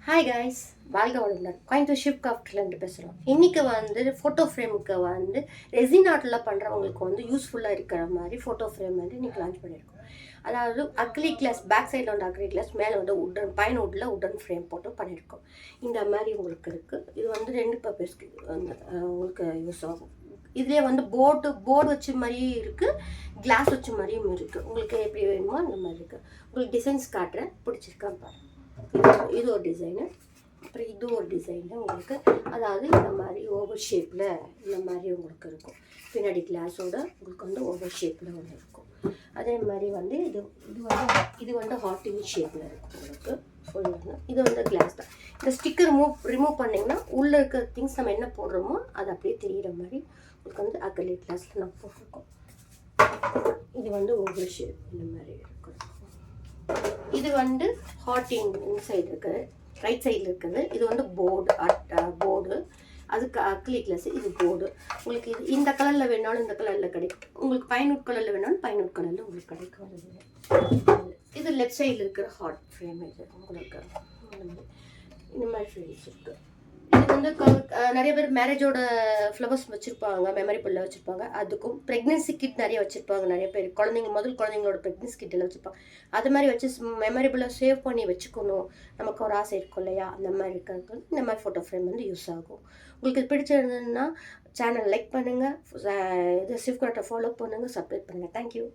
Hi guys, வாழ்க வளமுடன். Coimbatore ship கிராஃப்ட்லேருந்து பேசுகிறோம். இன்றைக்கி வந்து ஃபோட்டோ ஃப்ரேமுக்கு வந்து ரெசின் ஆர்ட்டில் பண்ணுறவங்களுக்கு வந்து யூஸ்ஃபுல்லாக இருக்கிற மாதிரி ஃபோட்டோ ஃப்ரேம் வந்து இன்றைக்கி லான்ச் பண்ணியிருக்கோம். அதாவது அக்ரிலிக் கிளாஸ், பேக் சைடில் வந்து அக்ரிலிக் கிளாஸ், மேலே வந்து உட்டன் பைன் வுட்டில் உட்டன் ஃப்ரேம் போட்டு பண்ணியிருக்கோம். இந்த மாதிரி உங்களுக்கு இருக்குது. இது வந்து 2 பர்பஸ்க்கு வந்து உங்களுக்கு யூஸ் ஆகும். இதுலேயே வந்து போர்டு வச்ச மாதிரியும் இருக்குது, கிளாஸ் வச்ச மாதிரியும் இருக்குது. உங்களுக்கு எப்படி வேணுமோ அந்த மாதிரி இருக்குது. உங்களுக்கு டிசைன்ஸ் காட்டுறேன், பிடிச்சிருக்கா பாருங்கள். இது ஒரு டிசைனு, அப்புறம் இது ஒரு டிசைனு உங்களுக்கு. அதாவது இந்த மாதிரி ஓவர் ஷேப்பில் இந்த மாதிரி உங்களுக்கு இருக்கும். பின்னாடி கிளாஸோட உங்களுக்கு வந்து ஓவர் ஷேப்பில் ஒன்று இருக்கும். அதே மாதிரி வந்து இது வந்து ஹார்டின் ஷேப்பில் இருக்கும் உங்களுக்கு ஃபுல்லாக. இது வந்து கிளாஸ் தான். இந்த ஸ்டிக்கர் ரிமூவ் பண்ணிங்கன்னா உள்ளே இருக்கிற திங்ஸ் நம்ம என்ன போடுறோமோ அது அப்படியே தெரிகிற மாதிரி உங்களுக்கு வந்து அக்ரிலிக் கிளாஸில் நம்ம போட்டிருக்கோம். இது வந்து ஓவர் ஷேப் இந்த மாதிரி இருக்கும். இது வந்து ஹார்டின் சைடு இருக்குது, ரைட் சைடில் இருக்குது. இது வந்து போர்டு, அதுக்கு அக்ரிலிக் கிளாஸ். இது போர்டு. உங்களுக்கு இது இந்த கலரில் வேணாலும் இந்த கலரில் கிடைக்கும். உங்களுக்கு பைன்வுட் கலரில் வேணாலும் பைன்வுட் கலரில் உங்களுக்கு கிடைக்கும். இது லெஃப்ட் சைடில் இருக்கிற ஹார்ட் ஃப்ரேம். இது உங்களுக்கு இந்த மாதிரி ஃப்ரேம்ஸ் இருக்குது. இது வந்து நிறைய பேர் மேரேஜோட ஃப்ளவர்ஸ் வச்சுருப்பாங்க, மெமரி பில்ல வச்சுருப்பாங்க. அதுக்கும் ப்ரெக்னென்சி கிட் நிறைய வச்சுருப்பாங்க. நிறைய பேர் குழந்தைங்களோட ப்ரெக்னென்சி கிட்டில் வச்சுருப்பாங்க. அது மாதிரி வச்சு மெமரிபிளாக சேவ் பண்ணி வச்சுக்கணும், நமக்கு ஒரு ஆசை இருக்கும் இல்லையா? அந்த மாதிரி இருக்கிறதுக்கு இந்த மாதிரி ஃபோட்டோ ஃப்ரேம் வந்து யூஸ் ஆகும். உங்களுக்கு இது பிடிச்சிருந்ததுன்னா சேனல் லைக் பண்ணுங்கள், இது ஷிப் கிராஃப்ட்டை ஃபாலோ பண்ணுங்கள், சப்ஸ்கிரைப் பண்ணுங்கள். தேங்க்யூ.